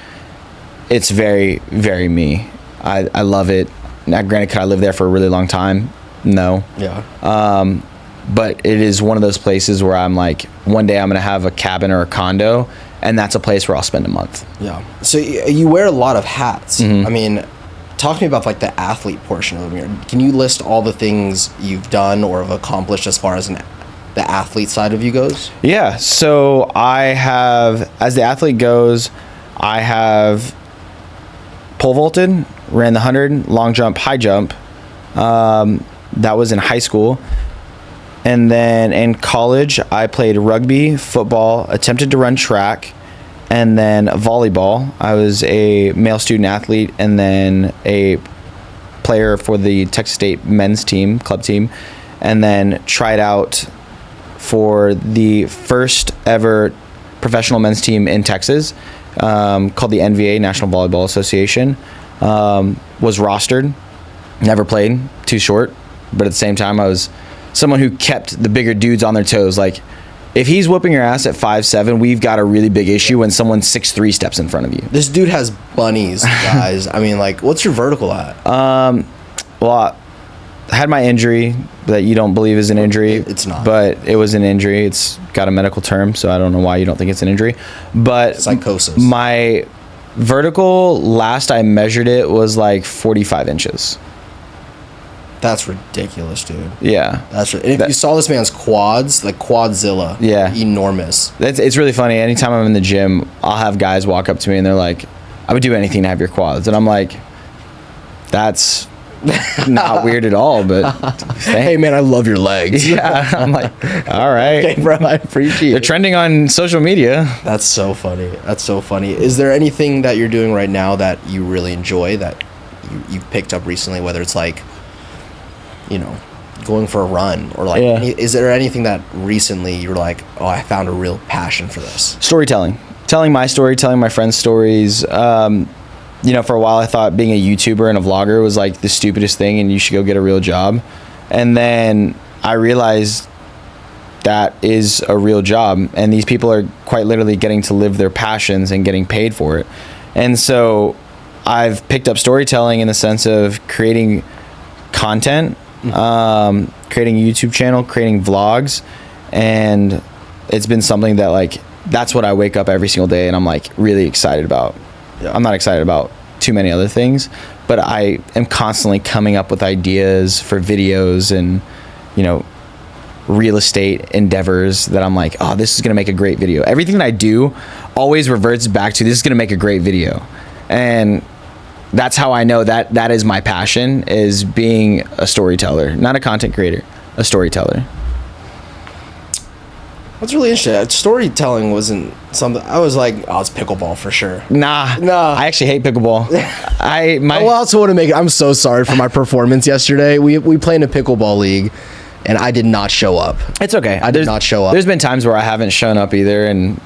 it's very, very me. I love it. Now, granted, could I live there for a really long time? No. But it is one of those places where I'm like, one day I'm gonna have a cabin or a condo, and that's a place where I'll spend a month. So you wear a lot of hats. I mean, talk to me about like the athlete portion of Vineyard. Can you list all the things you've done or have accomplished as far as the athlete side of you goes? Yeah, so I have, as the athlete goes, I have pole vaulted, ran the 100, long jump, high jump. That was in high school. And then in college, I played rugby, football, attempted to run track, and then volleyball. I was a male student athlete, and then a player for the Texas State men's team, club team, and then tried out for the first ever professional men's team in Texas, called the NVA, National Volleyball Association. Was rostered, never played, too short, but at the same time I was someone who kept the bigger dudes on their toes. Like, if he's whooping your ass at 5'7", we've got a really big issue when someone 6'3" steps in front of you. This dude has bunnies, guys. I mean, like, what's your vertical at? Well, I had my injury that you don't believe is an injury. It's not. But it was an injury. It's got a medical term, so I don't know why you don't think it's an injury. But psychosis. My vertical, last I measured it, was like 45 inches. That's ridiculous, dude. Yeah. And if you saw this man's quads, like Quadzilla. Yeah. Enormous. It's really funny. Anytime I'm in the gym, I'll have guys walk up to me and they're like, I would do anything to have your quads. And I'm like, that's not weird at all, but hey man, I love your legs. Yeah. I'm like, all right. Okay, bro, I appreciate it. They're trending on social media. That's so funny. Is there anything that you're doing right now that you really enjoy that you've picked up recently, whether it's like, going for a run, or like, is there anything that recently you're like, oh, I found a real passion for this? Storytelling. Telling my story, telling my friends' stories. For a while I thought being a YouTuber and a vlogger was like the stupidest thing and you should go get a real job. And then I realized that is a real job, and these people are quite literally getting to live their passions and getting paid for it. And so I've picked up storytelling in the sense of creating content, creating a YouTube channel, creating vlogs, and it's been something that like that's what I wake up every single day and I'm like really excited about. Yeah. I'm not excited about too many other things, but I am constantly coming up with ideas for videos and, you know, real estate endeavors that I'm like, oh, this is going to make a great video. Everything that I do always reverts back to this is going to make a great video. And that's how I know that that is my passion, is being a storyteller, not a content creator, a storyteller. That's really interesting. Storytelling wasn't something I was like, oh, it's pickleball for sure. Nah, I actually hate pickleball. I also want to make. I'm so sorry for my performance yesterday. We play in a pickleball league, and I did not show up. It's okay. I did not show up. There's been times where I haven't shown up either, and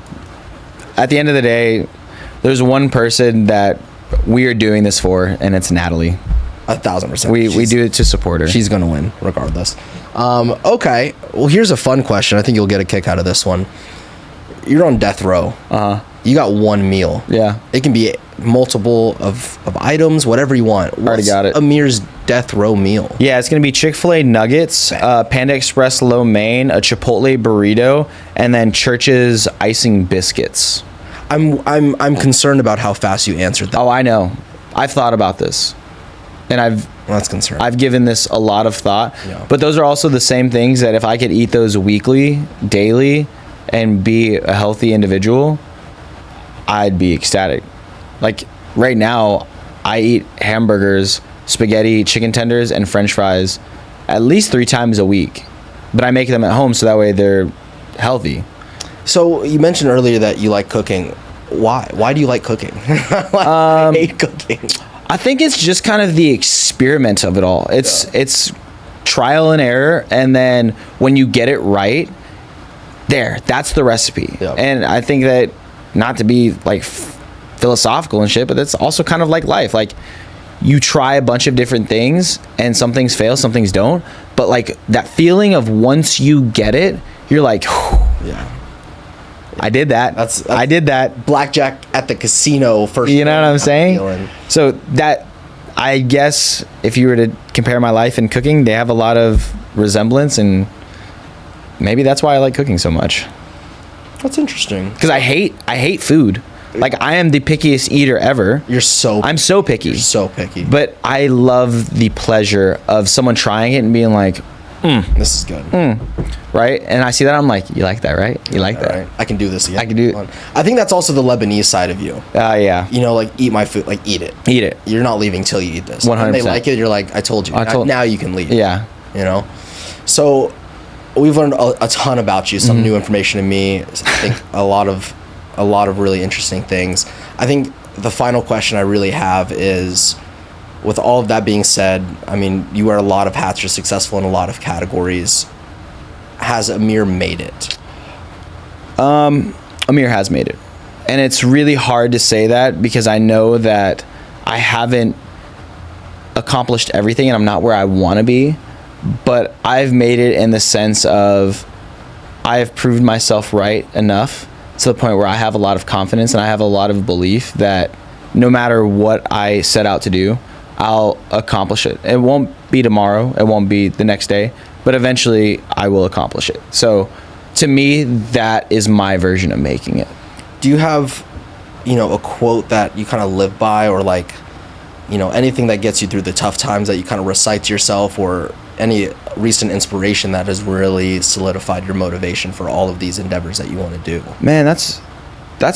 at the end of the day, there's one person that we are doing this for, and it's Natalie. 1,000%. We do it to support her. She's gonna win regardless. Okay. Well, here's a fun question. I think you'll get a kick out of this one. You're on death row. You got one meal. Yeah. It can be multiple of items, whatever you want. Already got it. Amir's death row meal. Yeah, it's gonna be Chick-fil-A nuggets, Panda Express lo mein, a Chipotle burrito, and then Church's icing biscuits. I'm concerned about how fast you answered that. Oh, I know. I've thought about this, and That's concerning. I've given this a lot of thought. Yeah. But those are also the same things that if I could eat those weekly, daily, and be a healthy individual, I'd be ecstatic. Like right now, I eat hamburgers, spaghetti, chicken tenders, and French fries at least 3 times a week. But I make them at home so that way they're healthy. So you mentioned earlier that you like cooking. Why? Why do you like cooking? I hate cooking. I think it's just kind of the experiment of it all. It's trial and error, and then when you get it right, that's the recipe. Yeah. And I think that, not to be like philosophical and shit, but that's also kind of like life. Like you try a bunch of different things, and some things fail, some things don't. But like that feeling of once you get it, you're like, yeah. I did that. I did that. Blackjack at the casino first. You know what I'm saying? Feeling. So that, I guess, if you were to compare my life and cooking, they have a lot of resemblance, and maybe that's why I like cooking so much. That's interesting. Because I hate food. Like I am the pickiest eater ever. I'm so picky. You're so picky. But I love the pleasure of someone trying it and being like, this is good. right? And I see that, I'm like, you like that, right? You like that? Right. I can do this again. I can do it. I think that's also the Lebanese side of you. Yeah. You know, like eat my food, like eat it. Eat it. You're not leaving till you eat this. 100%. When they like it, you're like, I told you. Now you can leave. Yeah. You know? So we've learned a ton about you, some new information to me. I think a lot of really interesting things. I think the final question I really have is, with all of that being said, I mean, you wear a lot of hats, you're successful in a lot of categories. Has Amir made it? Amir has made it. And it's really hard to say that because I know that I haven't accomplished everything and I'm not where I want to be. But I've made it in the sense of I have proved myself right enough to the point where I have a lot of confidence and I have a lot of belief that no matter what I set out to do, I'll accomplish it. It won't be tomorrow. It won't be the next day. But eventually, I will accomplish it. So, to me, that is my version of making it. Do you have, a quote that you kind of live by, or like, anything that gets you through the tough times that you kind of recite to yourself, or any recent inspiration that has really solidified your motivation for all of these endeavors that you want to do? Man, that's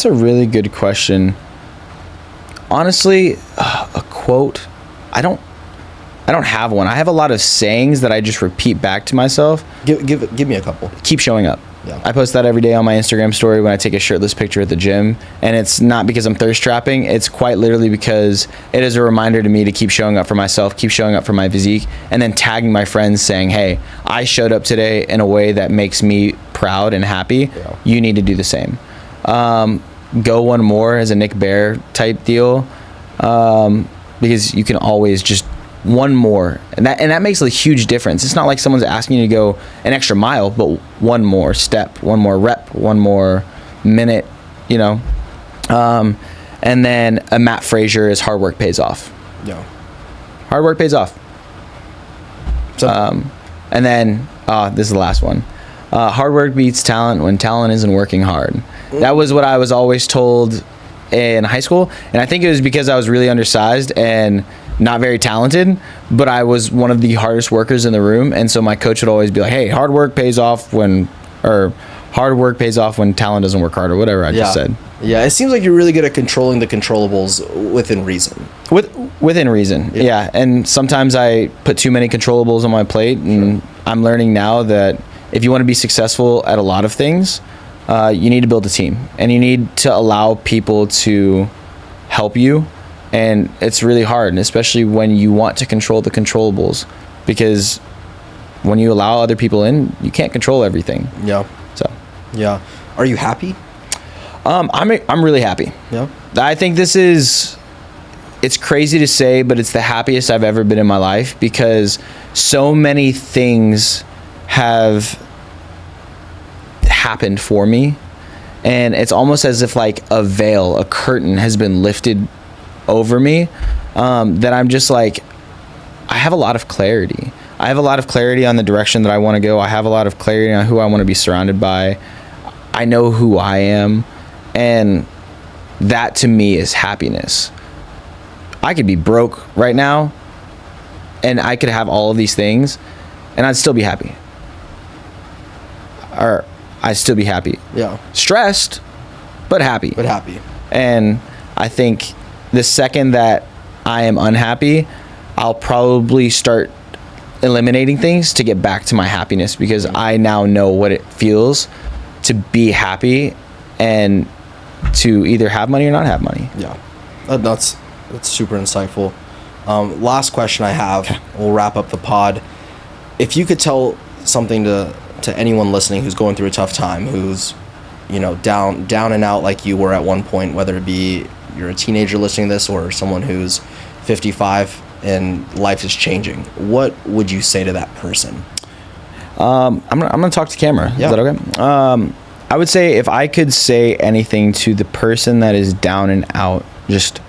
a really good question. Honestly, a quote, I don't have one. I have a lot of sayings that I just repeat back to myself. Give me a couple. Keep showing up. Yeah. I post that every day on my Instagram story when I take a shirtless picture at the gym. And it's not because I'm thirst trapping. It's quite literally because it is a reminder to me to keep showing up for myself, keep showing up for my physique, and then tagging my friends saying, hey, I showed up today in a way that makes me proud and happy. Yeah. You need to do the same. Go one more as a Nick Bear type deal. Because you can always just one more, and that makes a huge difference. It's not like someone's asking you to go an extra mile, but one more step, one more rep, one more minute, and then a Matt Frazier is hard work pays off. Yeah, hard work pays off. So, and then this is the last one. Hard work beats talent when talent isn't working hard. That was what I was always told in high school, and I think it was because I was really undersized and not very talented, but I was one of the hardest workers in the room, and so my coach would always be like, hey, hard work pays off when talent doesn't work hard, or whatever I just said. Yeah, it seems like you're really good at controlling the controllables within reason. Within reason, yeah. And sometimes I put too many controllables on my plate, and I'm learning now that if you want to be successful at a lot of things, you need to build a team, and you need to allow people to help you. And it's really hard, and especially when you want to control the controllables, because when you allow other people in, you can't control everything. Yeah. So. Yeah. Are you happy? I'm really happy. Yeah. I think it's crazy to say, but it's the happiest I've ever been in my life, because so many things have happened for me, and it's almost as if like a veil, a curtain has been lifted over me, that I'm just like, I have a lot of clarity. I have a lot of clarity on the direction that I want to go. I have a lot of clarity on who I want to be surrounded by. I know who I am, and that to me is happiness. I could be broke right now, and I could have all of these things, and I'd still be happy. Or I'd still be happy. Yeah. Stressed, but happy. But happy. And I think the second that I am unhappy, I'll probably start eliminating things to get back to my happiness, because I now know what it feels to be happy and to either have money or not have money. Yeah. That's super insightful. Last question I have, we'll wrap up the pod. If you could tell something to anyone listening who's going through a tough time, who's, down and out like you were at one point, whether it be you're a teenager listening to this or someone who's 55 and life is changing, what would you say to that person? I'm gonna talk to camera. Yeah. Is that okay? I would say, if I could say anything to the person that is down and out, just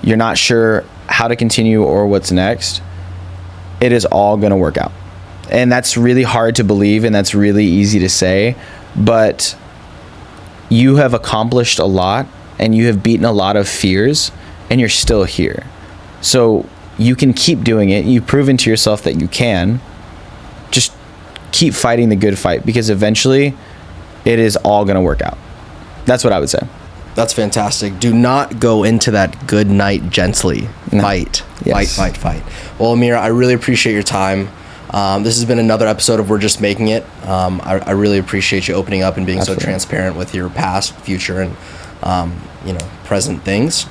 you're not sure how to continue or what's next, it is all gonna work out. And that's really hard to believe, and that's really easy to say, but you have accomplished a lot, and you have beaten a lot of fears, and you're still here. So you can keep doing it. You've proven to yourself that you can. Just keep fighting the good fight, because eventually it is all going to work out. That's what I would say. That's fantastic. Do not go into that good night gently. No. Fight. Yes. Fight. Well, Amir, I really appreciate your time. This has been another episode of We're Just Making It. I really appreciate you opening up and being Absolutely. So transparent with your past, future, and present things.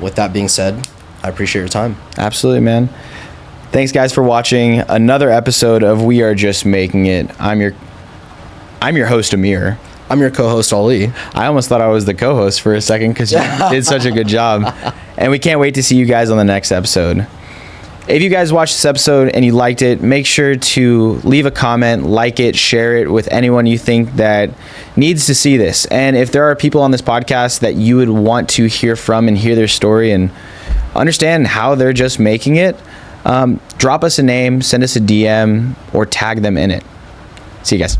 With that being said, I appreciate your time. Absolutely, man. Thanks, guys, for watching another episode of We Are Just Making It. I'm your host, Amir. I'm your co-host, Ali. I almost thought I was the co-host for a second, because you did such a good job. And we can't wait to see you guys on the next episode. If you guys watched this episode and you liked it, make sure to leave a comment, like it, share it with anyone you think that needs to see this. And if there are people on this podcast that you would want to hear from and hear their story and understand how they're just making it, drop us a name, send us a DM, or tag them in it. See you guys.